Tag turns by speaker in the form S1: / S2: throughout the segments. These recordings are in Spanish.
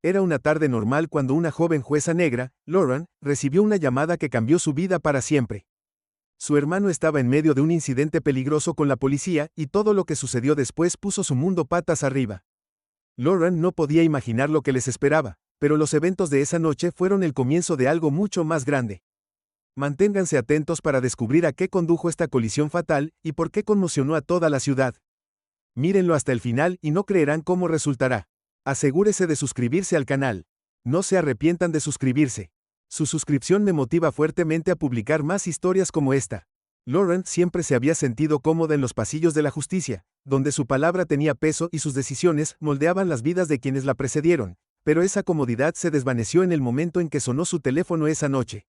S1: Era una tarde normal cuando una joven jueza negra, Lauren, recibió una llamada que cambió su vida para siempre. Su hermano estaba en medio de un incidente peligroso con la policía y todo lo que sucedió después puso su mundo patas arriba. Lauren no podía imaginar lo que les esperaba, pero los eventos de esa noche fueron el comienzo de algo mucho más grande. Manténganse atentos para descubrir a qué condujo esta colisión fatal y por qué conmocionó a toda la ciudad. Mírenlo hasta el final y no creerán cómo resultará. Asegúrese de suscribirse al canal. No se arrepientan de suscribirse. Su suscripción me motiva fuertemente a publicar más historias como esta. Lauren siempre se había sentido cómoda en los pasillos de la justicia, donde su palabra tenía peso y sus decisiones moldeaban las vidas de quienes la precedieron, pero esa comodidad se desvaneció en el momento en que sonó su teléfono esa noche.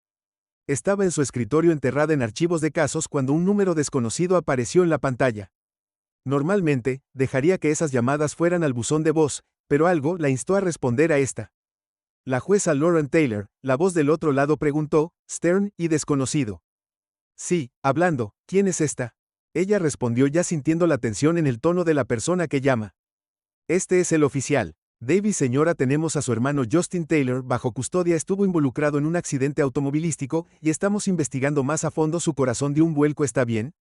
S1: Estaba en su escritorio enterrada en archivos de casos cuando un número desconocido apareció en la pantalla. Normalmente, dejaría que esas llamadas fueran al buzón de voz, pero algo la instó a responder a esta. La jueza Lauren Taylor, la voz del otro lado preguntó, stern y desconocido. Sí, hablando, ¿quién es esta? Ella respondió ya sintiendo la tensión en el tono de la persona que llama. Este es el oficial. Davis, señora, tenemos a su hermano Justin Taylor bajo custodia, estuvo involucrado en un accidente automovilístico y estamos investigando más a fondo su corazón de un vuelco, ¿está bien?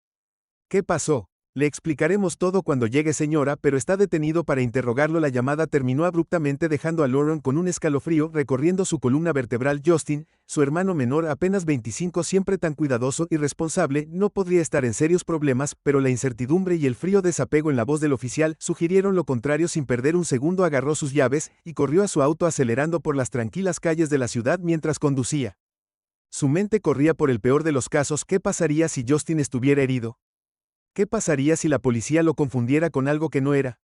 S1: ¿Qué pasó? Le explicaremos todo cuando llegue, señora, pero está detenido para interrogarlo. La llamada terminó abruptamente dejando a Lauren con un escalofrío recorriendo su columna vertebral. Justin, su hermano menor, apenas 25, siempre tan cuidadoso y responsable, no podría estar en serios problemas, pero la incertidumbre y el frío desapego en la voz del oficial sugirieron lo contrario. Sin perder un segundo agarró sus llaves y corrió a su auto acelerando por las tranquilas calles de la ciudad mientras conducía. Su mente corría por el peor de los casos. ¿Qué pasaría si Justin estuviera herido? ¿Qué pasaría si la policía lo confundiera con algo que no era?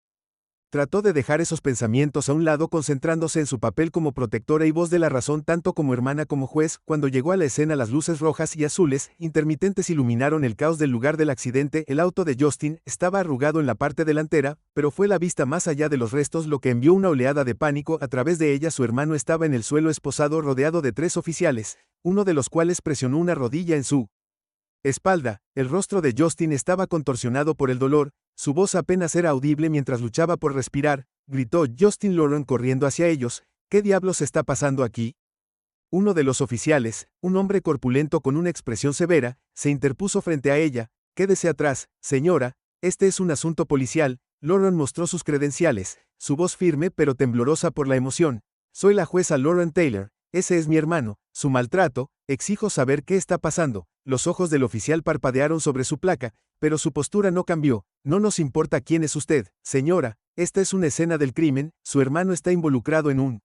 S1: Trató de dejar esos pensamientos a un lado concentrándose en su papel como protectora y voz de la razón tanto como hermana como juez. Cuando llegó a la escena, las luces rojas y azules intermitentes iluminaron el caos del lugar del accidente. El auto de Justin estaba arrugado en la parte delantera, pero fue la vista más allá de los restos lo que envió una oleada de pánico a través de ella. Su hermano estaba en el suelo esposado rodeado de 3 oficiales, uno de los cuales presionó una rodilla en su espalda. El rostro de Justin estaba contorsionado por el dolor, su voz apenas era audible mientras luchaba por respirar. Gritó Justin. Lauren corriendo hacia ellos. ¿Qué diablos está pasando aquí? Uno de los oficiales, un hombre corpulento con una expresión severa, se interpuso frente a ella. Quédese atrás, señora, este es un asunto policial. Lauren mostró sus credenciales, su voz firme pero temblorosa por la emoción. Soy la jueza Lauren Taylor, ese es mi hermano, su maltrato, exijo saber qué está pasando. Los ojos del oficial parpadearon sobre su placa, pero su postura no cambió. No nos importa quién es usted, señora, esta es una escena del crimen, su hermano está involucrado en un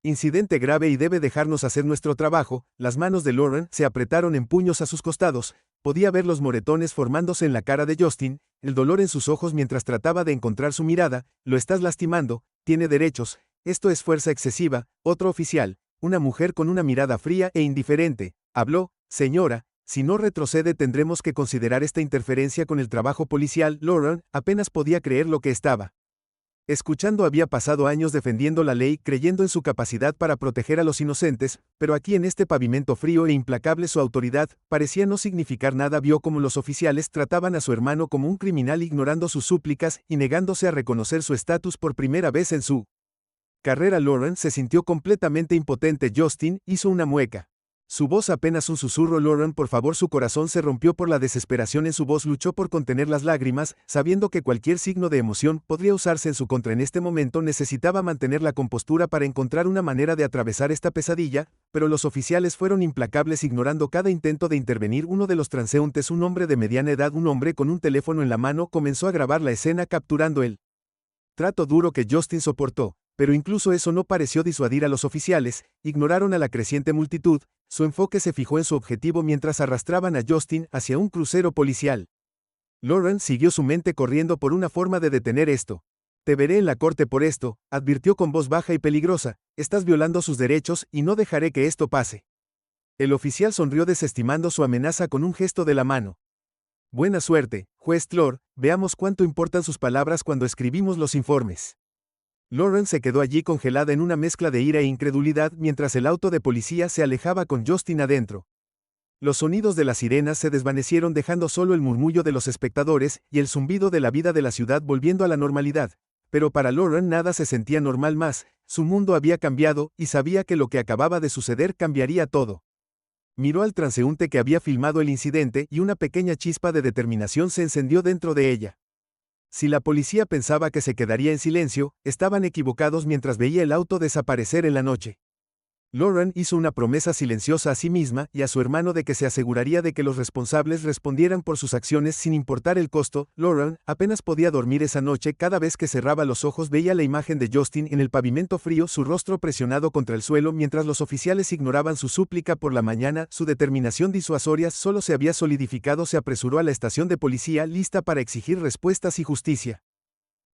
S1: incidente grave y debe dejarnos hacer nuestro trabajo. Las manos de Lauren se apretaron en puños a sus costados, podía ver los moretones formándose en la cara de Justin, el dolor en sus ojos mientras trataba de encontrar su mirada. Lo estás lastimando, tiene derechos, esto es fuerza excesiva. Otro oficial, una mujer con una mirada fría e indiferente, habló, señora, si no retrocede tendremos que considerar esta interferencia con el trabajo policial. Lauren apenas podía creer lo que estaba escuchando. Había pasado años defendiendo la ley, creyendo en su capacidad para proteger a los inocentes, pero aquí en este pavimento frío e implacable su autoridad parecía no significar nada. Vio cómo los oficiales trataban a su hermano como un criminal, ignorando sus súplicas y negándose a reconocer su estatus por primera vez en su carrera. Lauren se sintió completamente impotente. Justin hizo una mueca. Su voz apenas un susurro. Lauren, por favor. Su corazón se rompió por la desesperación en su voz. Luchó por contener las lágrimas, sabiendo que cualquier signo de emoción podría usarse en su contra. En este momento necesitaba mantener la compostura para encontrar una manera de atravesar esta pesadilla, pero los oficiales fueron implacables, ignorando cada intento de intervenir. Uno de los transeúntes, un hombre de mediana edad, un hombre con un teléfono en la mano, comenzó a grabar la escena capturando el trato duro que Justin soportó. Pero incluso eso no pareció disuadir a los oficiales, ignoraron a la creciente multitud. Su enfoque se fijó en su objetivo mientras arrastraban a Justin hacia un crucero policial. Lauren siguió su mente corriendo por una forma de detener esto. Te veré en la corte por esto, advirtió con voz baja y peligrosa, estás violando sus derechos y no dejaré que esto pase. El oficial sonrió desestimando su amenaza con un gesto de la mano. Buena suerte, juez Tlor, veamos cuánto importan sus palabras cuando escribimos los informes. Lauren se quedó allí congelada en una mezcla de ira e incredulidad mientras el auto de policía se alejaba con Justin adentro. Los sonidos de las sirenas se desvanecieron dejando solo el murmullo de los espectadores y el zumbido de la vida de la ciudad volviendo a la normalidad. Pero para Lauren nada se sentía normal más. Su mundo había cambiado, y sabía que lo que acababa de suceder cambiaría todo. Miró al transeúnte que había filmado el incidente y una pequeña chispa de determinación se encendió dentro de ella. Si la policía pensaba que se quedaría en silencio, estaban equivocados mientras veía el auto desaparecer en la noche. Lauren hizo una promesa silenciosa a sí misma y a su hermano de que se aseguraría de que los responsables respondieran por sus acciones sin importar el costo. Lauren apenas podía dormir esa noche. Cada vez que cerraba los ojos veía la imagen de Justin en el pavimento frío, su rostro presionado contra el suelo mientras los oficiales ignoraban su súplica por la mañana. Su determinación disuasoria solo se había solidificado. Se apresuró a la estación de policía, lista para exigir respuestas y justicia.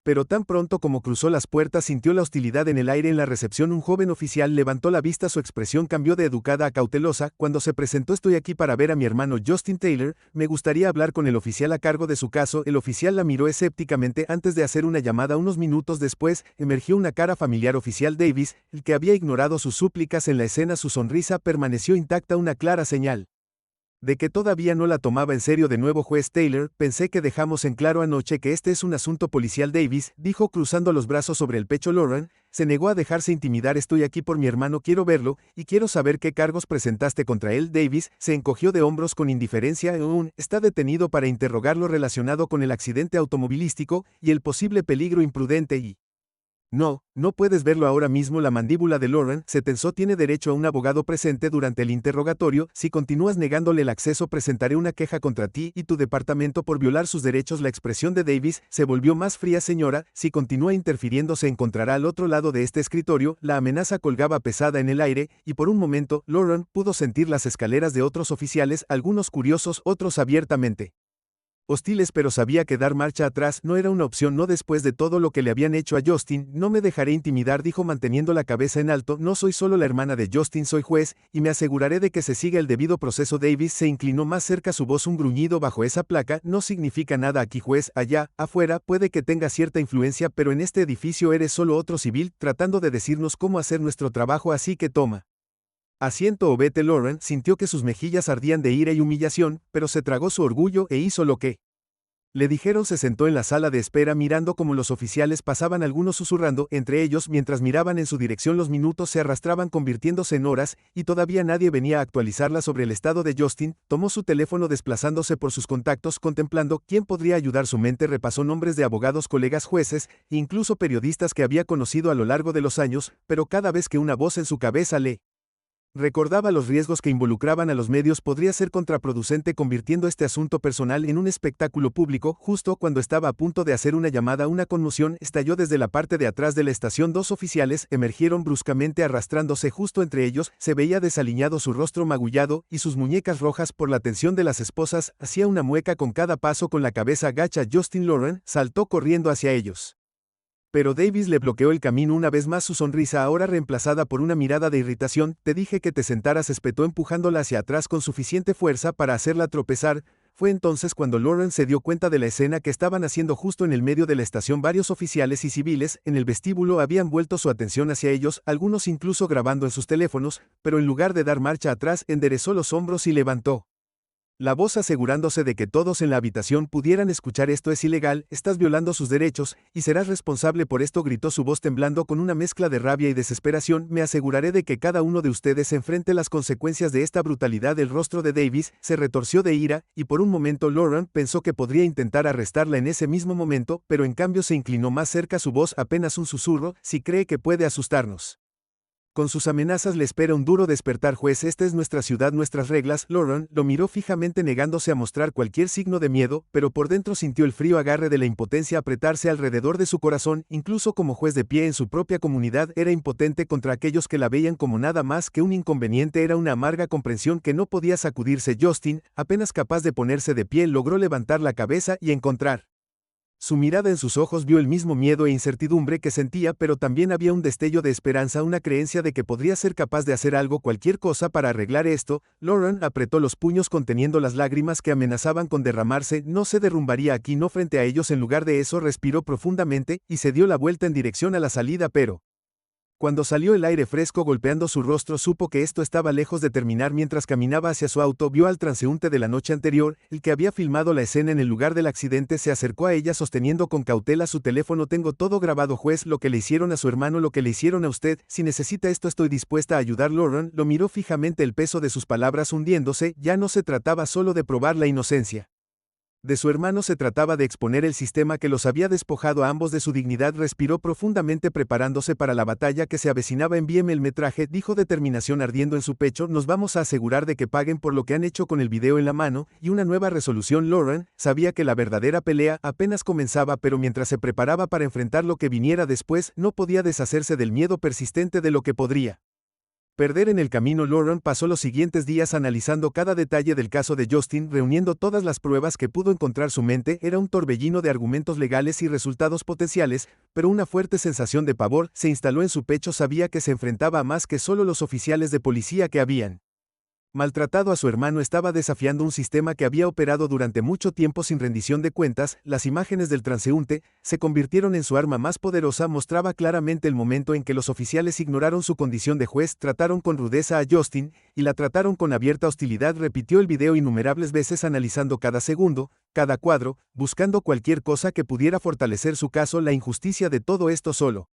S1: Pero tan pronto como cruzó las puertas sintió la hostilidad en el aire. En la recepción un joven oficial levantó la vista, su expresión cambió de educada a cautelosa cuando se presentó. Estoy aquí para ver a mi hermano Justin Taylor, me gustaría hablar con el oficial a cargo de su caso. El oficial la miró escépticamente antes de hacer una llamada. Unos minutos después, emergió una cara familiar. Oficial Davis, el que había ignorado sus súplicas en la escena. Su sonrisa permaneció intacta, una clara señal de que todavía no la tomaba en serio. De nuevo, juez Taylor, pensé que dejamos en claro anoche que este es un asunto policial. Davis dijo cruzando los brazos sobre el pecho. Lauren se negó a dejarse intimidar. Estoy aquí por mi hermano, quiero verlo, y quiero saber qué cargos presentaste contra él. Davis se encogió de hombros con indiferencia. Está detenido para interrogarlo relacionado con el accidente automovilístico y el posible peligro imprudente y... No puedes verlo ahora mismo. La mandíbula de Lauren se tensó. Tiene derecho a un abogado presente durante el interrogatorio. Si continúas negándole el acceso, presentaré una queja contra ti y tu departamento por violar sus derechos. La expresión de Davis se volvió más fría. Señora, si continúa interfiriendo se encontrará al otro lado de este escritorio. La amenaza colgaba pesada en el aire, y por un momento, Lauren pudo sentir las escaleras de otros oficiales, algunos curiosos, otros abiertamente hostiles, pero sabía que dar marcha atrás no era una opción. No después de todo lo que le habían hecho a Justin. No me dejaré intimidar, dijo manteniendo la cabeza en alto. No soy solo la hermana de Justin, soy juez, y me aseguraré de que se siga el debido proceso. Davis se inclinó más cerca, su voz un gruñido bajo esa placa. No significa nada aquí, juez. Allá, afuera, puede que tenga cierta influencia, pero en este edificio eres solo otro civil tratando de decirnos cómo hacer nuestro trabajo, así que toma asiento o vete. Lauren sintió que sus mejillas ardían de ira y humillación, pero se tragó su orgullo e hizo lo que le dijeron. Se sentó en la sala de espera mirando cómo los oficiales pasaban, algunos susurrando entre ellos mientras miraban en su dirección. Los minutos se arrastraban convirtiéndose en horas, y todavía nadie venía a actualizarla sobre el estado de Justin. Tomó su teléfono desplazándose por sus contactos, contemplando quién podría ayudar. Su mente repasó nombres de abogados, colegas, jueces, e incluso periodistas que había conocido a lo largo de los años, pero cada vez que una voz en su cabeza le recordaba los riesgos que involucraban a los medios, podría ser contraproducente, convirtiendo este asunto personal en un espectáculo público. Justo cuando estaba a punto de hacer una llamada, una conmoción estalló desde la parte de atrás de la estación. Dos oficiales emergieron bruscamente arrastrándose. Justo entre ellos se veía desaliñado su rostro magullado y sus muñecas rojas por la tensión de las esposas. Hacía una mueca con cada paso, con la cabeza gacha. Justin. Lauren saltó corriendo hacia ellos. Pero Davis le bloqueó el camino una vez más, su sonrisa ahora reemplazada por una mirada de irritación. Te dije que te sentaras, espetó empujándola hacia atrás con suficiente fuerza para hacerla tropezar. Fue entonces cuando Lauren se dio cuenta de la escena que estaban haciendo justo en el medio de la estación. Varios oficiales y civiles en el vestíbulo habían vuelto su atención hacia ellos, algunos incluso grabando en sus teléfonos, pero en lugar de dar marcha atrás, enderezó los hombros y levantó la voz asegurándose de que todos en la habitación pudieran escuchar. Esto es ilegal, estás violando sus derechos, y serás responsable por esto, gritó, su voz temblando con una mezcla de rabia y desesperación. Me aseguraré de que cada uno de ustedes enfrente las consecuencias de esta brutalidad. El rostro de Davis se retorció de ira, y por un momento Lauren pensó que podría intentar arrestarla en ese mismo momento, pero en cambio se inclinó más cerca, su voz apenas un susurro. Si cree que puede asustarnos con sus amenazas, le espera un duro despertar, juez. Esta es nuestra ciudad, nuestras reglas. Lauren lo miró fijamente, negándose a mostrar cualquier signo de miedo, pero por dentro sintió el frío agarre de la impotencia apretarse alrededor de su corazón. Incluso como juez de pie en su propia comunidad, era impotente contra aquellos que la veían como nada más que un inconveniente. Era una amarga comprensión que no podía sacudirse. Justin, apenas capaz de ponerse de pie, logró levantar la cabeza y encontrar su mirada en sus ojos. Vio el mismo miedo e incertidumbre que sentía, pero también había un destello de esperanza, una creencia de que podría ser capaz de hacer algo, cualquier cosa, para arreglar esto. Lauren apretó los puños conteniendo las lágrimas que amenazaban con derramarse. No se derrumbaría aquí, no frente a ellos. En lugar de eso, respiró profundamente y se dio la vuelta en dirección a la salida, pero Cuando salió el aire fresco golpeando su rostro, supo que esto estaba lejos de terminar. Mientras caminaba hacia su auto, vio al transeúnte de la noche anterior, el que había filmado la escena en el lugar del accidente. Se acercó a ella sosteniendo con cautela su teléfono. Tengo todo grabado, juez, lo que le hicieron a su hermano, lo que le hicieron a usted. Si necesita esto, estoy dispuesta a ayudar. Lauren lo miró fijamente, el peso de sus palabras hundiéndose. Ya no se trataba solo de probar la inocencia de su hermano, se trataba de exponer el sistema que los había despojado a ambos de su dignidad. Respiró profundamente preparándose para la batalla que se avecinaba. Envíeme el metraje, dijo, determinación ardiendo en su pecho. Nos vamos a asegurar de que paguen por lo que han hecho. Con el video en la mano y una nueva resolución, Lauren sabía que la verdadera pelea apenas comenzaba, pero mientras se preparaba para enfrentar lo que viniera después, no podía deshacerse del miedo persistente de lo que podría perder en el camino. Lauren pasó los siguientes días analizando cada detalle del caso de Justin, reuniendo todas las pruebas que pudo encontrar. Su mente era un torbellino de argumentos legales y resultados potenciales, pero una fuerte sensación de pavor se instaló en su pecho. Sabía que se enfrentaba a más que solo los oficiales de policía que habían maltratado a su hermano. Estaba desafiando un sistema que había operado durante mucho tiempo sin rendición de cuentas. Las imágenes del transeúnte se convirtieron en su arma más poderosa. Mostraba claramente el momento en que los oficiales ignoraron su condición de juez, trataron con rudeza a Justin y la trataron con abierta hostilidad. Repitió el video innumerables veces, analizando cada segundo, cada cuadro, buscando cualquier cosa que pudiera fortalecer su caso. La injusticia de todo esto solo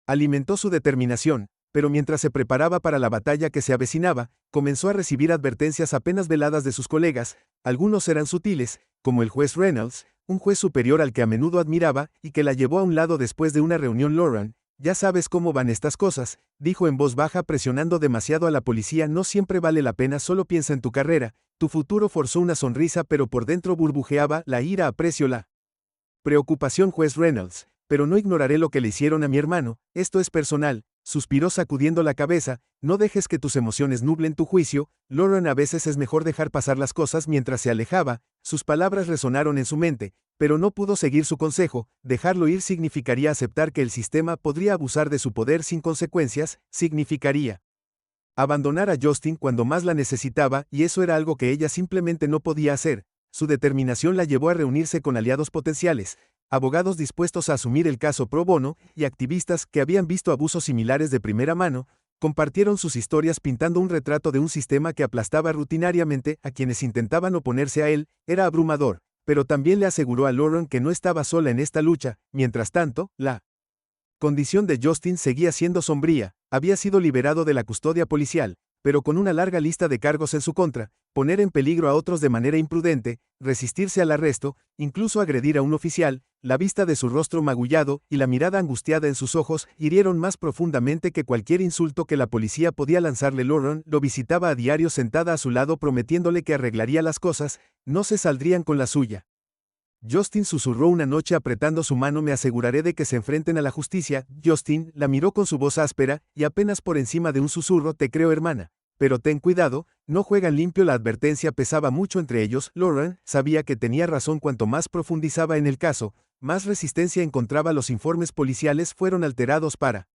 S1: alimentó su determinación. Pero mientras se preparaba para la batalla que se avecinaba, comenzó a recibir advertencias apenas veladas de sus colegas. Algunos eran sutiles, como el juez Reynolds, un juez superior al que a menudo admiraba y que la llevó a un lado después de una reunión. Lauren, ya sabes cómo van estas cosas, dijo en voz baja, presionando demasiado a la policía. No siempre vale la pena, solo piensa en tu carrera, tu futuro. Forzó una sonrisa, pero por dentro burbujeaba la ira, aprecio la preocupación. Juez Reynolds, pero no ignoraré lo que le hicieron a mi hermano, esto es personal, suspiró sacudiendo la cabeza. No dejes que tus emociones nublen tu juicio, Lauren. A veces es mejor dejar pasar las cosas. Mientras se alejaba, sus palabras resonaron en su mente, pero no pudo seguir su consejo. Dejarlo ir significaría aceptar que el sistema podría abusar de su poder sin consecuencias, significaría abandonar a Justin cuando más la necesitaba, y eso era algo que ella simplemente no podía hacer. Su determinación la llevó a reunirse con aliados potenciales, abogados dispuestos a asumir el caso pro bono, y activistas que habían visto abusos similares de primera mano. Compartieron sus historias pintando un retrato de un sistema que aplastaba rutinariamente a quienes intentaban oponerse a él. Era abrumador, pero también le aseguró a Lauren que no estaba sola en esta lucha. Mientras tanto, la condición de Justin seguía siendo sombría. Había sido liberado de la custodia policial, pero con una larga lista de cargos en su contra: poner en peligro a otros de manera imprudente, resistirse al arresto, incluso agredir a un oficial. La vista de su rostro magullado y la mirada angustiada en sus ojos hirieron más profundamente que cualquier insulto que la policía podía lanzarle. Lauren lo visitaba a diario, sentada a su lado, prometiéndole que arreglaría las cosas, no se saldrían con la suya. Justin susurró una noche apretando su mano: me aseguraré de que se enfrenten a la justicia. Justin la miró con su voz áspera y apenas por encima de un susurro: te creo, hermana, pero ten cuidado, no juegan limpio. La advertencia pesaba mucho entre ellos. Lauren sabía que tenía razón. Cuanto más profundizaba en el caso, más resistencia encontraba. Los informes policiales fueron alterados para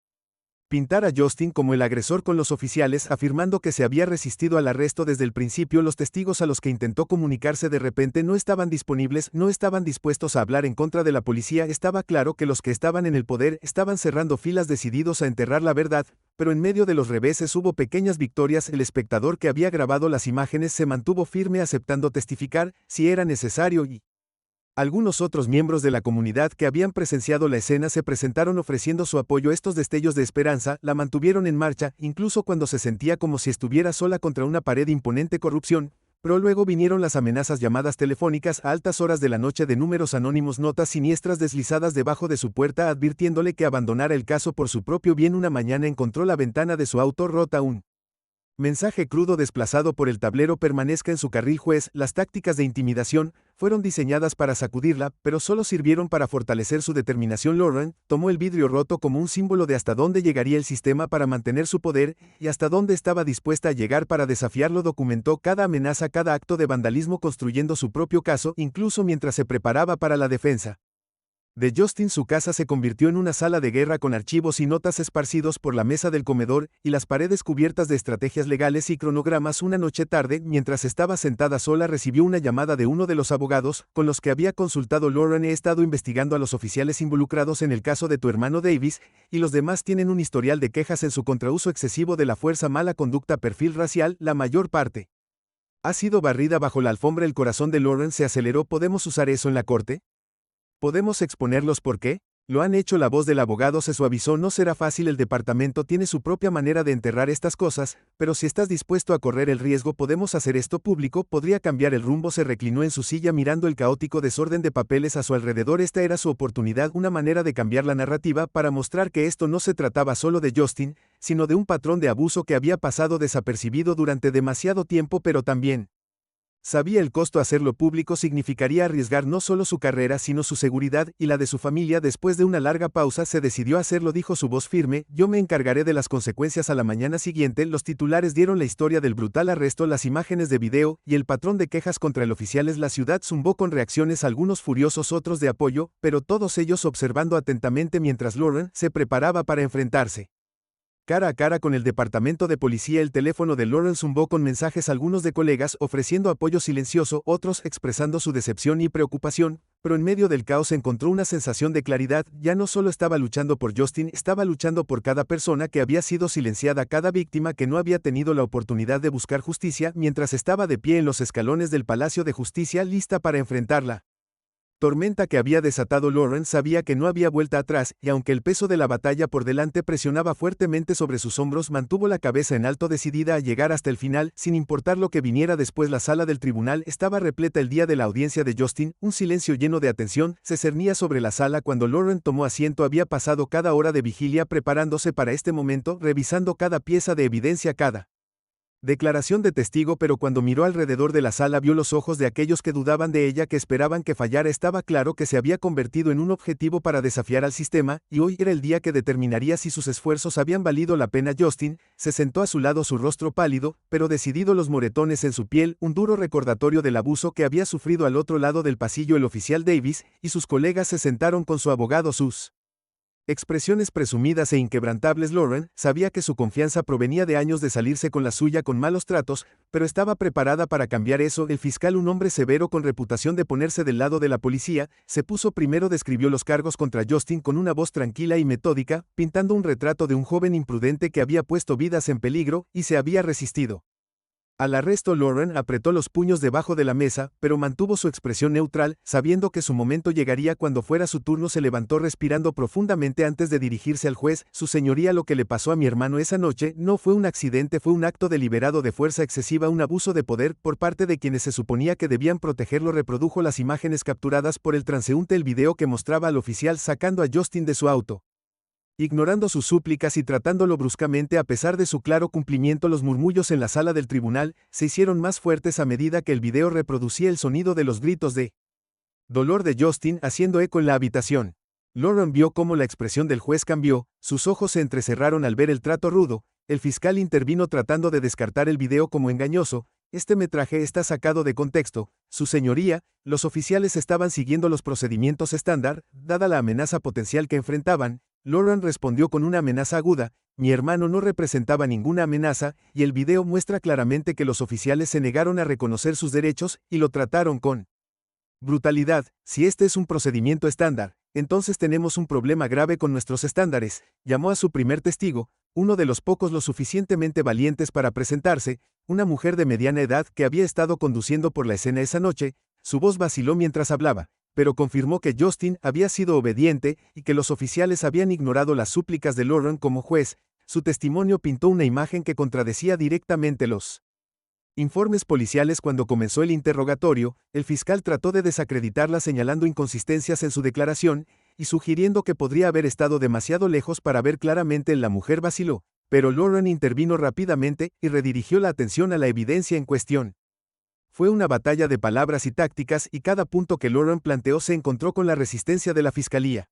S1: pintar a Justin como el agresor, con los oficiales afirmando que se había resistido al arresto desde el principio. Los testigos a los que intentó comunicarse de repente no estaban disponibles, no estaban dispuestos a hablar en contra de la policía. Estaba claro que los que estaban en el poder estaban cerrando filas, decididos a enterrar la verdad, pero en medio de los reveses hubo pequeñas victorias. El espectador que había grabado las imágenes se mantuvo firme, aceptando testificar si era necesario, y algunos otros miembros de la comunidad que habían presenciado la escena se presentaron ofreciendo su apoyo. Estos destellos de esperanza la mantuvieron en marcha, incluso cuando se sentía como si estuviera sola contra una pared imponente. Corrupción. Pero luego vinieron las amenazas, llamadas telefónicas a altas horas de la noche de números anónimos, notas siniestras deslizadas debajo de su puerta advirtiéndole que abandonara el caso por su propio bien. Una mañana encontró la ventana de su auto rota, un mensaje crudo desplazado por el tablero: permanezca en su carril, juez. Las tácticas de intimidación fueron diseñadas para sacudirla, pero solo sirvieron para fortalecer su determinación. Lauren tomó el vidrio roto como un símbolo de hasta dónde llegaría el sistema para mantener su poder y hasta dónde estaba dispuesta a llegar para desafiarlo. Documentó cada amenaza, cada acto de vandalismo, construyendo su propio caso, incluso mientras se preparaba para la defensa. De Justin su casa se convirtió en una sala de guerra con archivos y notas esparcidos por la mesa del comedor y las paredes cubiertas de estrategias legales y cronogramas. Una noche tarde, mientras estaba sentada sola, recibió una llamada de uno de los abogados con los que había consultado Lauren. He estado investigando a los oficiales involucrados en el caso de tu hermano Davis, y los demás tienen un historial de quejas en su contra uso excesivo de la fuerza, mala conducta, perfil racial, la mayor parte ha sido barrida bajo la alfombra. El corazón de Lauren se aceleró. ¿Podemos usar eso en la corte? ¿Podemos exponerlos? ¿Por qué? Lo han hecho. La voz del abogado se suavizó. No será fácil. El departamento tiene su propia manera de enterrar estas cosas, pero si estás dispuesto a correr el riesgo, podemos hacer esto público. Podría cambiar el rumbo. Se reclinó en su silla mirando el caótico desorden de papeles a su alrededor. Esta era su oportunidad, una manera de cambiar la narrativa para mostrar que esto no se trataba solo de Justin, sino de un patrón de abuso que había pasado desapercibido durante demasiado tiempo, pero también sabía el costo. Hacerlo público significaría arriesgar no solo su carrera, sino su seguridad y la de su familia. Después de una larga pausa, se decidió a hacerlo. Dijo su voz firme: yo me encargaré de las consecuencias. A la mañana siguiente, los titulares dieron la historia del brutal arresto, las imágenes de video y el patrón de quejas contra el oficial. La ciudad zumbó con reacciones, algunos furiosos, otros de apoyo, pero todos ellos observando atentamente mientras Lauren se preparaba para enfrentarse cara a cara con el departamento de policía. El teléfono de Lauren zumbó con mensajes, algunos de colegas ofreciendo apoyo silencioso, otros expresando su decepción y preocupación, pero en medio del caos encontró una sensación de claridad. Ya no solo estaba luchando por Justin, estaba luchando por cada persona que había sido silenciada, cada víctima que no había tenido la oportunidad de buscar justicia. Mientras estaba de pie en los escalones del Palacio de Justicia, lista para enfrentarla tormenta que había desatado, Lauren sabía que no había vuelta atrás, y aunque el peso de la batalla por delante presionaba fuertemente sobre sus hombros, mantuvo la cabeza en alto, decidida a llegar hasta el final, sin importar lo que viniera después. La sala del tribunal estaba repleta el día de la audiencia de Justin. Un silencio lleno de atención se cernía sobre la sala cuando Lauren tomó asiento. Había pasado cada hora de vigilia preparándose para este momento, revisando cada pieza de evidencia, cada declaración de testigo, pero cuando miró alrededor de la sala vio los ojos de aquellos que dudaban de ella, que esperaban que fallara. Estaba claro que se había convertido en un objetivo para desafiar al sistema, y hoy era el día que determinaría si sus esfuerzos habían valido la pena. Justin se sentó a su lado, su rostro pálido, pero decidido, los moretones en su piel, un duro recordatorio del abuso que había sufrido. Al otro lado del pasillo, el oficial Davis y sus colegas se sentaron con su abogado, sus expresiones presumidas e inquebrantables. Lauren sabía que su confianza provenía de años de salirse con la suya con malos tratos, pero estaba preparada para cambiar eso. El fiscal, un hombre severo con reputación de ponerse del lado de la policía, se puso primero. Describió los cargos contra Justin con una voz tranquila y metódica, pintando un retrato de un joven imprudente que había puesto vidas en peligro y se había resistido al arresto. Lauren apretó los puños debajo de la mesa, pero mantuvo su expresión neutral, sabiendo que su momento llegaría cuando fuera su turno. Se levantó respirando profundamente antes de dirigirse al juez. Su señoría, lo que le pasó a mi hermano esa noche no fue un accidente, fue un acto deliberado de fuerza excesiva, un abuso de poder por parte de quienes se suponía que debían protegerlo. Reprodujo las imágenes capturadas por el transeúnte, el video que mostraba al oficial sacando a Justin de su auto, ignorando sus súplicas y tratándolo bruscamente. A pesar de su claro cumplimiento, los murmullos en la sala del tribunal se hicieron más fuertes a medida que el video reproducía el sonido de los gritos de dolor de Justin haciendo eco en la habitación. Lauren vio cómo la expresión del juez cambió, sus ojos se entrecerraron al ver el trato rudo. El fiscal intervino tratando de descartar el video como engañoso. Este metraje está sacado de contexto, su señoría. Los oficiales estaban siguiendo los procedimientos estándar, dada la amenaza potencial que enfrentaban. Lauren respondió con una amenaza aguda: mi hermano no representaba ninguna amenaza, y el video muestra claramente que los oficiales se negaron a reconocer sus derechos y lo trataron con brutalidad. Si este es un procedimiento estándar, entonces tenemos un problema grave con nuestros estándares. Llamó a su primer testigo, uno de los pocos lo suficientemente valientes para presentarse, una mujer de mediana edad que había estado conduciendo por la escena esa noche. Su voz vaciló mientras hablaba, pero confirmó que Justin había sido obediente y que los oficiales habían ignorado las súplicas de Lauren. Como juez, su testimonio pintó una imagen que contradecía directamente los informes policiales. Cuando comenzó el interrogatorio, el fiscal trató de desacreditarla, señalando inconsistencias en su declaración y sugiriendo que podría haber estado demasiado lejos para ver claramente. La mujer vaciló, pero Lauren intervino rápidamente y redirigió la atención a la evidencia en cuestión. Fue una batalla de palabras y tácticas, y cada punto que Lauren planteó se encontró con la resistencia de la fiscalía.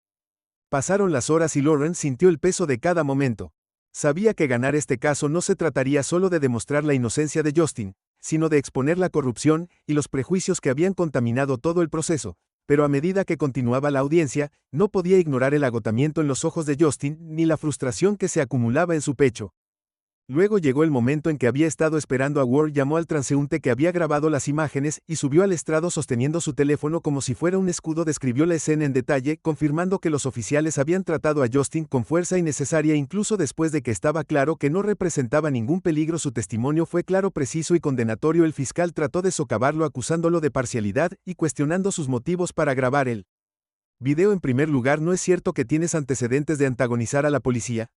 S1: Pasaron las horas y Lauren sintió el peso de cada momento. Sabía que ganar este caso no se trataría solo de demostrar la inocencia de Justin, sino de exponer la corrupción y los prejuicios que habían contaminado todo el proceso. Pero a medida que continuaba la audiencia, no podía ignorar el agotamiento en los ojos de Justin ni la frustración que se acumulaba en su pecho. Luego llegó el momento en que había estado esperando. Ward llamó al transeúnte que había grabado las imágenes y subió al estrado sosteniendo su teléfono como si fuera un escudo. Describió la escena en detalle, confirmando que los oficiales habían tratado a Justin con fuerza innecesaria incluso después de que estaba claro que no representaba ningún peligro. Su testimonio fue claro, preciso y condenatorio. El fiscal trató de socavarlo acusándolo de parcialidad y cuestionando sus motivos para grabar el video. En primer lugar, ¿no es cierto que tienes antecedentes de antagonizar a la policía?,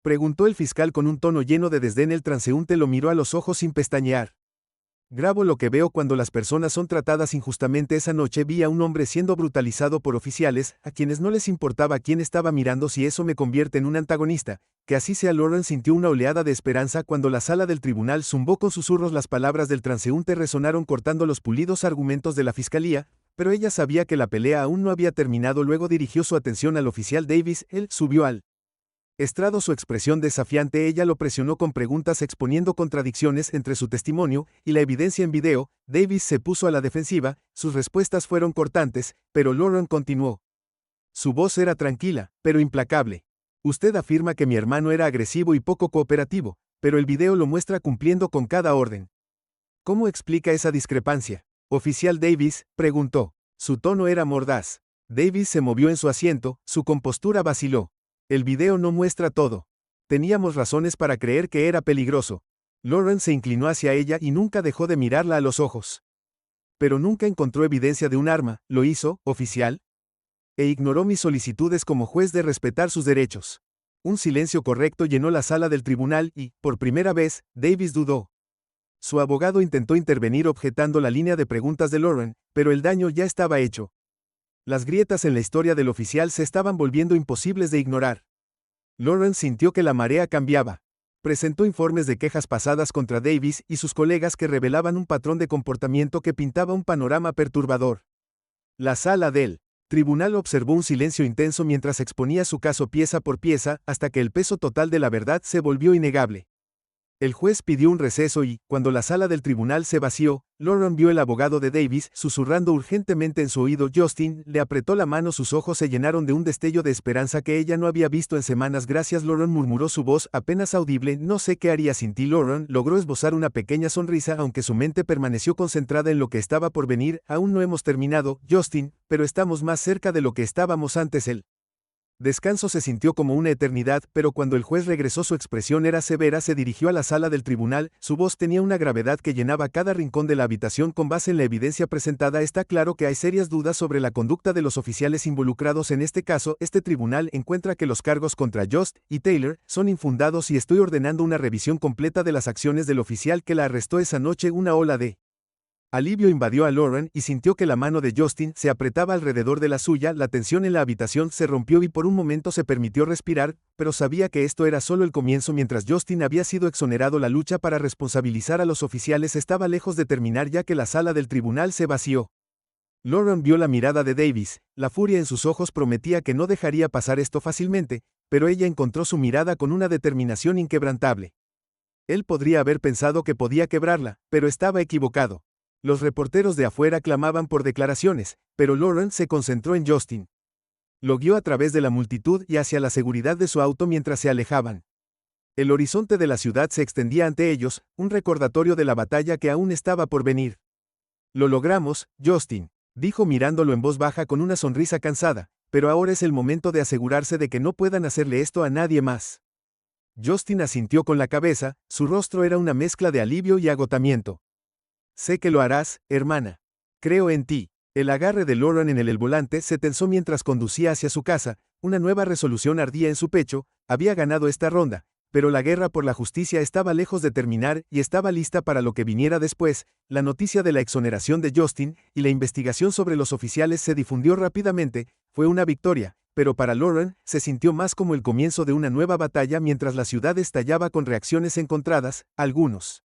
S1: preguntó el fiscal con un tono lleno de desdén. El transeúnte lo miró a los ojos sin pestañear. Grabo lo que veo cuando las personas son tratadas injustamente. Esa noche vi a un hombre siendo brutalizado por oficiales, a quienes no les importaba quién estaba mirando. Si eso me convierte en un antagonista, que así sea. Lauren sintió una oleada de esperanza cuando la sala del tribunal zumbó con susurros. Las palabras del transeúnte resonaron cortando los pulidos argumentos de la fiscalía, pero ella sabía que la pelea aún no había terminado. Luego dirigió su atención al oficial Davis. Él subió al estrado, su expresión desafiante. Ella lo presionó con preguntas exponiendo contradicciones entre su testimonio y la evidencia en video. Davis se puso a la defensiva, sus respuestas fueron cortantes, pero Lauren continuó. Su voz era tranquila, pero implacable. Usted afirma que mi hermano era agresivo y poco cooperativo, pero el video lo muestra cumpliendo con cada orden. ¿Cómo explica esa discrepancia? Oficial Davis, preguntó. Su tono era mordaz. Davis se movió en su asiento, su compostura vaciló. El video no muestra todo. Teníamos razones para creer que era peligroso. Lauren se inclinó hacia ella y nunca dejó de mirarla a los ojos. Pero nunca encontró evidencia de un arma. ¿Lo hizo, oficial? E ignoró mis solicitudes como juez de respetar sus derechos. Un silencio correcto llenó la sala del tribunal y, por primera vez, Davis dudó. Su abogado intentó intervenir objetando la línea de preguntas de Lauren, pero el daño ya estaba hecho. Las grietas en la historia del oficial se estaban volviendo imposibles de ignorar. Lauren sintió que la marea cambiaba. Presentó informes de quejas pasadas contra Davis y sus colegas que revelaban un patrón de comportamiento que pintaba un panorama perturbador. La sala del tribunal observó un silencio intenso mientras exponía su caso pieza por pieza, hasta que el peso total de la verdad se volvió innegable. El juez pidió un receso y, cuando la sala del tribunal se vació, Lauren vio al abogado de Davis susurrando urgentemente en su oído. Justin le apretó la mano. Sus ojos se llenaron de un destello de esperanza que ella no había visto en semanas. Gracias, Lauren, murmuró, su voz apenas audible. No sé qué haría sin ti. Lauren logró esbozar una pequeña sonrisa, aunque su mente permaneció concentrada en lo que estaba por venir. Aún no hemos terminado, Justin, pero estamos más cerca de lo que estábamos antes. El descanso se sintió como una eternidad, pero cuando el juez regresó su expresión era severa. Se dirigió a la sala del tribunal, su voz tenía una gravedad que llenaba cada rincón de la habitación. Con base en la evidencia presentada, está claro que hay serias dudas sobre la conducta de los oficiales involucrados en este caso. Este tribunal encuentra que los cargos contra Just y Taylor son infundados y estoy ordenando una revisión completa de las acciones del oficial que la arrestó esa noche. Una ola de alivio invadió a Lauren y sintió que la mano de Justin se apretaba alrededor de la suya. La tensión en la habitación se rompió y por un momento se permitió respirar, pero sabía que esto era solo el comienzo. Mientras Justin había sido exonerado, la lucha para responsabilizar a los oficiales estaba lejos de terminar, ya que la sala del tribunal se vació. Lauren vio la mirada de Davis, la furia en sus ojos prometía que no dejaría pasar esto fácilmente, pero ella encontró su mirada con una determinación inquebrantable. Él podría haber pensado que podía quebrarla, pero estaba equivocado. Los reporteros de afuera clamaban por declaraciones, pero Lauren se concentró en Justin. Lo guió a través de la multitud y hacia la seguridad de su auto mientras se alejaban. El horizonte de la ciudad se extendía ante ellos, un recordatorio de la batalla que aún estaba por venir. Lo logramos, Justin, dijo mirándolo en voz baja con una sonrisa cansada, pero ahora es el momento de asegurarse de que no puedan hacerle esto a nadie más. Justin asintió con la cabeza, su rostro era una mezcla de alivio y agotamiento. Sé que lo harás, hermana. Creo en ti. El agarre de Lauren en el volante se tensó mientras conducía hacia su casa. Una nueva resolución ardía en su pecho. Había ganado esta ronda, pero la guerra por la justicia estaba lejos de terminar y estaba lista para lo que viniera después. La noticia de la exoneración de Justin y la investigación sobre los oficiales se difundió rápidamente. Fue una victoria, pero para Lauren se sintió más como el comienzo de una nueva batalla. Mientras la ciudad estallaba con reacciones encontradas, algunos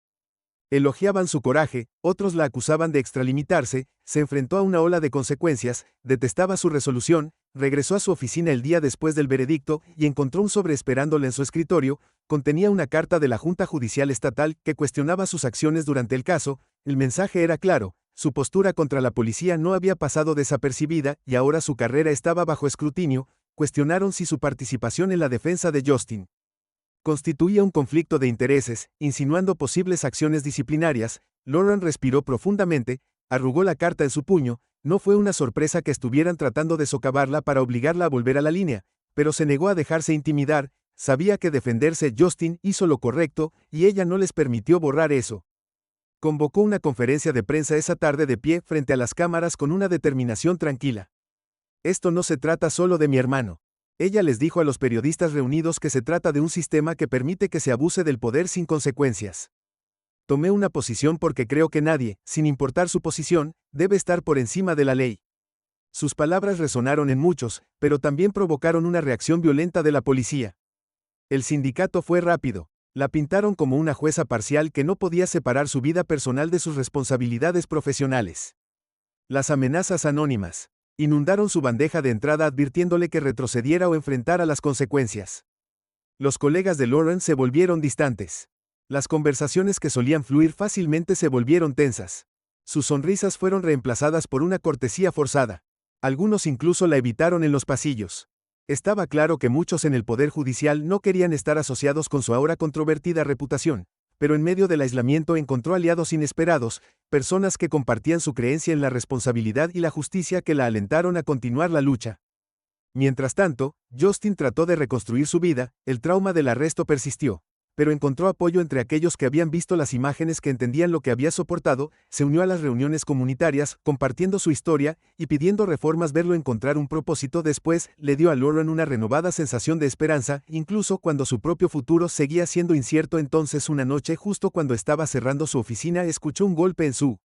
S1: elogiaban su coraje, otros la acusaban de extralimitarse. Se enfrentó a una ola de consecuencias, detestaba su resolución, regresó a su oficina el día después del veredicto y encontró un sobre esperándole en su escritorio. Contenía una carta de la Junta Judicial Estatal que cuestionaba sus acciones durante el caso. El mensaje era claro: Su postura contra la policía no había pasado desapercibida y ahora su carrera estaba bajo escrutinio. Cuestionaron si su participación en la defensa de Justin constituía un conflicto de intereses, insinuando posibles acciones disciplinarias. Lauren respiró profundamente, arrugó la carta en su puño. No fue una sorpresa que estuvieran tratando de socavarla para obligarla a volver a la línea, pero se negó a dejarse intimidar. Sabía que defenderse Justin hizo lo correcto, y ella no les permitió borrar eso. Convocó una conferencia de prensa esa tarde de pie frente a las cámaras con una determinación tranquila. Esto no se trata solo de mi hermano. Ella les dijo a los periodistas reunidos que se trata de un sistema que permite que se abuse del poder sin consecuencias. Tomé una posición porque creo que nadie, sin importar su posición, debe estar por encima de la ley. Sus palabras resonaron en muchos, pero también provocaron una reacción violenta de la policía. El sindicato fue rápido. La pintaron como una jueza parcial que no podía separar su vida personal de sus responsabilidades profesionales. Las amenazas anónimas inundaron su bandeja de entrada advirtiéndole que retrocediera o enfrentara las consecuencias. Los colegas de Lauren se volvieron distantes. Las conversaciones que solían fluir fácilmente se volvieron tensas. Sus sonrisas fueron reemplazadas por una cortesía forzada. Algunos incluso la evitaron en los pasillos. Estaba claro que muchos en el Poder Judicial no querían estar asociados con su ahora controvertida reputación, pero en medio del aislamiento encontró aliados inesperados, personas que compartían su creencia en la responsabilidad y la justicia que la alentaron a continuar la lucha. Mientras tanto, Justin trató de reconstruir su vida. El trauma del arresto persistió, pero encontró apoyo entre aquellos que habían visto las imágenes, que entendían lo que había soportado. Se unió a las reuniones comunitarias, compartiendo su historia y pidiendo reformas. Verlo encontrar un propósito después le dio a Lauren una renovada sensación de esperanza, incluso cuando su propio futuro seguía siendo incierto. Entonces, una noche, justo cuando estaba cerrando su oficina, escuchó un golpe en su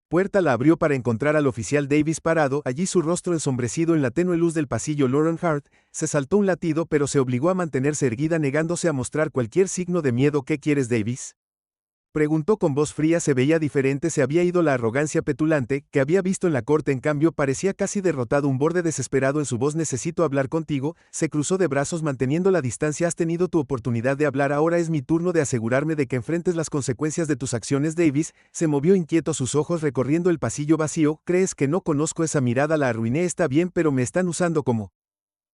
S1: puerta. La abrió para encontrar al oficial Davis parado allí, su rostro ensombrecido en la tenue luz del pasillo. Lauren Hart se saltó un latido, pero se obligó a mantenerse erguida, negándose a mostrar cualquier signo de miedo. ¿Qué quieres, Davis?, preguntó con voz fría. Se veía diferente, se había ido la arrogancia petulante que había visto en la corte. En cambio, parecía casi derrotado, un borde desesperado en su voz. Necesito hablar contigo. Se cruzó de brazos manteniendo la distancia. Has tenido tu oportunidad de hablar, ahora es mi turno de asegurarme de que enfrentes las consecuencias de tus acciones. Davis se movió inquieto, sus ojos recorriendo el pasillo vacío. ¿Crees que no conozco esa mirada? La arruiné. Está bien, pero me están usando como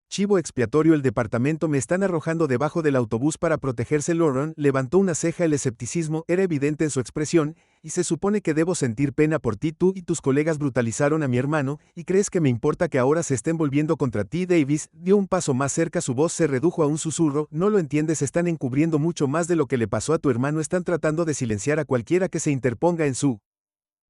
S1: chivo expiatorio. El departamento me están arrojando debajo del autobús para protegerse. Lauren levantó una ceja. El escepticismo era evidente en su expresión. Y se supone que debo sentir pena por ti. Tú y tus colegas brutalizaron a mi hermano, ¿y crees que me importa que ahora se estén volviendo contra ti? Davis dio un paso más cerca, su voz se redujo a un susurro. No lo entiendes, están encubriendo mucho más de lo que le pasó a tu hermano. Están tratando de silenciar a cualquiera que se interponga en su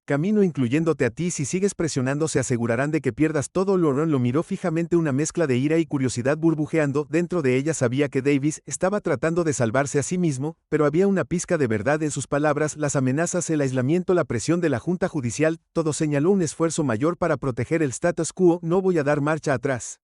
S1: camino, incluyéndote a ti. Si sigues presionando, se asegurarán de que pierdas todo. Lauren lo miró fijamente, una mezcla de ira y curiosidad burbujeando dentro de ella. Sabía que Davis estaba tratando de salvarse a sí mismo, pero había una pizca de verdad en sus palabras. Las amenazas, el aislamiento, la presión de la Junta Judicial, todo señaló un esfuerzo mayor para proteger el status quo. No voy a dar marcha atrás,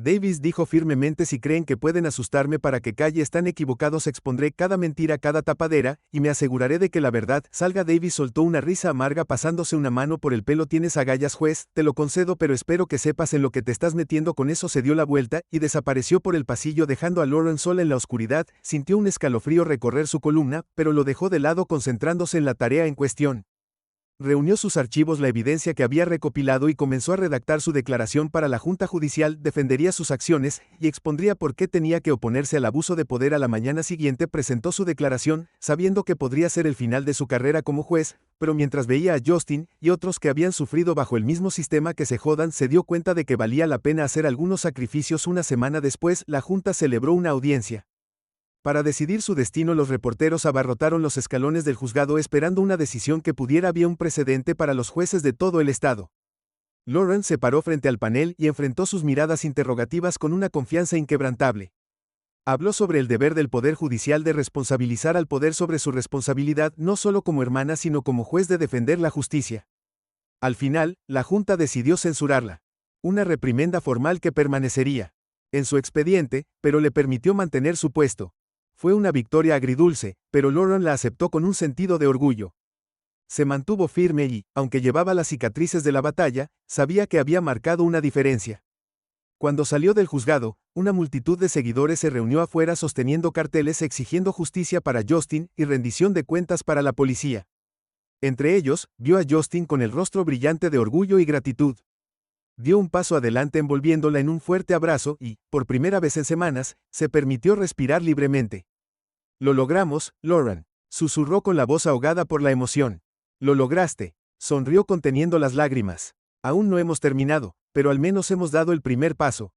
S1: Davis dijo firmemente. Si creen que pueden asustarme para que calle, están equivocados. Expondré cada mentira, cada tapadera, y me aseguraré de que la verdad salga. Davis soltó una risa amarga pasándose una mano por el pelo. Tienes agallas, juez, te lo concedo, pero espero que sepas en lo que te estás metiendo. Con eso se dio la vuelta y desapareció por el pasillo, dejando a Lauren sola en la oscuridad. Sintió un escalofrío recorrer su columna, pero lo dejó de lado, concentrándose en la tarea en cuestión. Reunió sus archivos, la evidencia que había recopilado, y comenzó a redactar su declaración para la Junta Judicial. Defendería sus acciones y expondría por qué tenía que oponerse al abuso de poder. A la mañana siguiente presentó su declaración, sabiendo que podría ser el final de su carrera como juez, pero mientras veía a Justin y otros que habían sufrido bajo el mismo sistema que se jodan, se dio cuenta de que valía la pena hacer algunos sacrificios. Una semana después, la Junta celebró una audiencia para decidir su destino. Los reporteros abarrotaron los escalones del juzgado esperando una decisión que pudiera haber un precedente para los jueces de todo el estado. Lauren se paró frente al panel y enfrentó sus miradas interrogativas con una confianza inquebrantable. Habló sobre el deber del Poder Judicial de responsabilizar al poder sobre su responsabilidad, no solo como hermana sino como juez, de defender la justicia. Al final, la Junta decidió censurarla. Una reprimenda formal que permanecería en su expediente, pero le permitió mantener su puesto. Fue una victoria agridulce, pero Lauren la aceptó con un sentido de orgullo. Se mantuvo firme y, aunque llevaba las cicatrices de la batalla, sabía que había marcado una diferencia. Cuando salió del juzgado, una multitud de seguidores se reunió afuera sosteniendo carteles exigiendo justicia para Justin y rendición de cuentas para la policía. Entre ellos, vio a Justin con el rostro brillante de orgullo y gratitud. Dio un paso adelante envolviéndola en un fuerte abrazo y, por primera vez en semanas, se permitió respirar libremente. Lo logramos, Lauren, susurró con la voz ahogada por la emoción. Lo lograste, sonrió conteniendo las lágrimas. Aún no hemos terminado, pero al menos hemos dado el primer paso.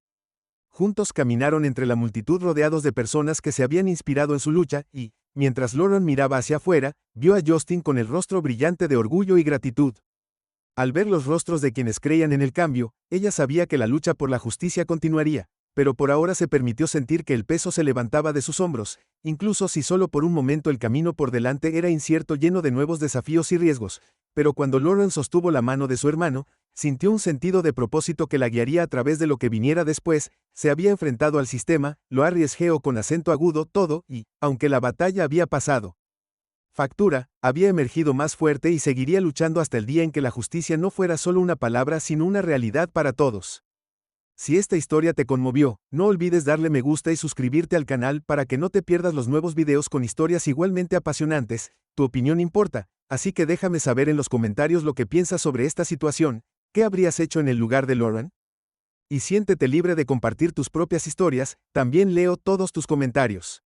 S1: Juntos caminaron entre la multitud rodeados de personas que se habían inspirado en su lucha y, mientras Lauren miraba hacia afuera, vio a Justin con el rostro brillante de orgullo y gratitud. Al ver los rostros de quienes creían en el cambio, ella sabía que la lucha por la justicia continuaría, pero por ahora se permitió sentir que el peso se levantaba de sus hombros, incluso si solo por un momento el camino por delante era incierto, lleno de nuevos desafíos y riesgos. Pero cuando Lauren sostuvo la mano de su hermano, sintió un sentido de propósito que la guiaría a través de lo que viniera después. Se había enfrentado al sistema, lo arriesgó con acento agudo todo, y, aunque la batalla había pasado factura, había emergido más fuerte y seguiría luchando hasta el día en que la justicia no fuera solo una palabra sino una realidad para todos. Si esta historia te conmovió, no olvides darle me gusta y suscribirte al canal para que no te pierdas los nuevos videos con historias igualmente apasionantes. Tu opinión importa, así que déjame saber en los comentarios lo que piensas sobre esta situación. ¿Qué habrías hecho en el lugar de Lauren? Y siéntete libre de compartir tus propias historias, también leo todos tus comentarios.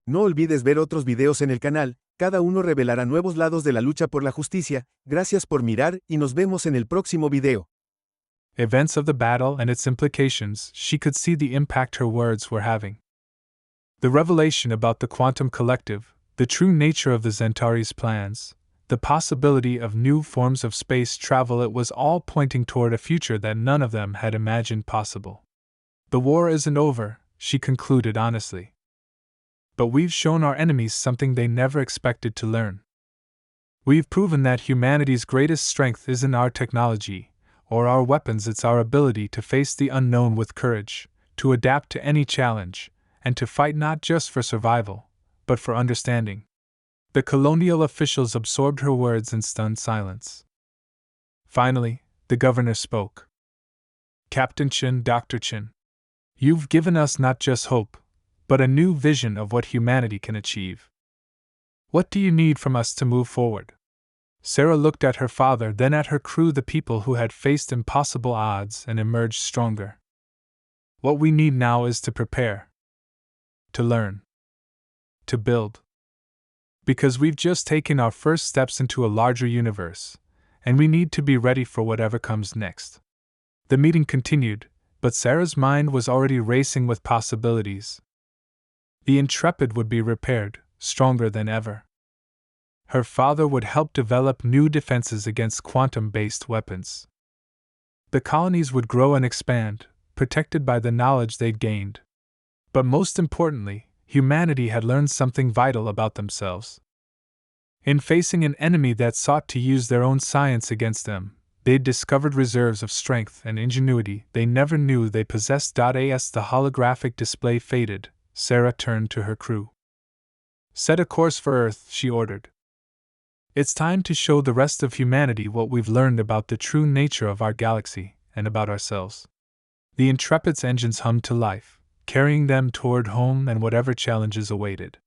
S1: No olvides ver otros videos en el canal, cada uno revelará nuevos lados de la lucha por la justicia. Gracias por mirar y nos vemos en el próximo video.
S2: Events of the battle and its implications, she could see the impact her words were having. The revelation about the Quantum Collective, the true nature of the Zentauri's plans, the possibility of new forms of space travel, it was all pointing toward a future that none of them had imagined possible. The war isn't over, she concluded honestly. But we've shown our enemies something they never expected to learn. We've proven that humanity's greatest strength isn't our technology or our weapons, it's our ability to face the unknown with courage, to adapt to any challenge, and to fight not just for survival, but for understanding. The colonial officials absorbed her words in stunned silence. Finally, the governor spoke. Captain Chin, Dr. Chin, you've given us not just hope, but a new vision of what humanity can achieve. What do you need from us to move forward? Sarah looked at her father, then at her crew, the people who had faced impossible odds and emerged stronger. What we need now is to prepare, to learn, to build. Because we've just taken our first steps into a larger universe, and we need to be ready for whatever comes next. The meeting continued, but Sarah's mind was already racing with possibilities. The Intrepid would be repaired, stronger than ever. Her father would help develop new defenses against quantum-based weapons. The colonies would grow and expand, protected by the knowledge they'd gained. But most importantly, humanity had learned something vital about themselves. In facing an enemy that sought to use their own science against them, they'd discovered reserves of strength and ingenuity they never knew they possessed. As the holographic display faded, Sarah turned to her crew. Set a course for Earth, she ordered. It's time to show the rest of humanity what we've learned about the true nature of our galaxy and about ourselves. The Intrepid's engines hummed to life, carrying them toward home and whatever challenges awaited.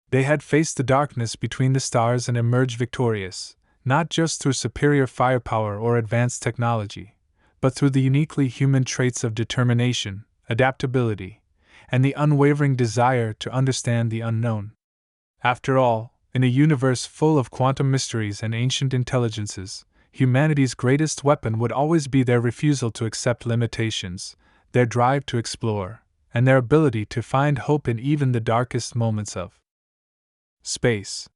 S2: They had faced the darkness between the stars and emerged victorious, not just through superior firepower or advanced technology, but through the uniquely human traits of determination, adaptability, and the unwavering desire to understand the unknown. After all, in a universe full of quantum mysteries and ancient intelligences, humanity's greatest weapon would always be their refusal to accept limitations, their drive to explore, and their ability to find hope in even the darkest moments of space.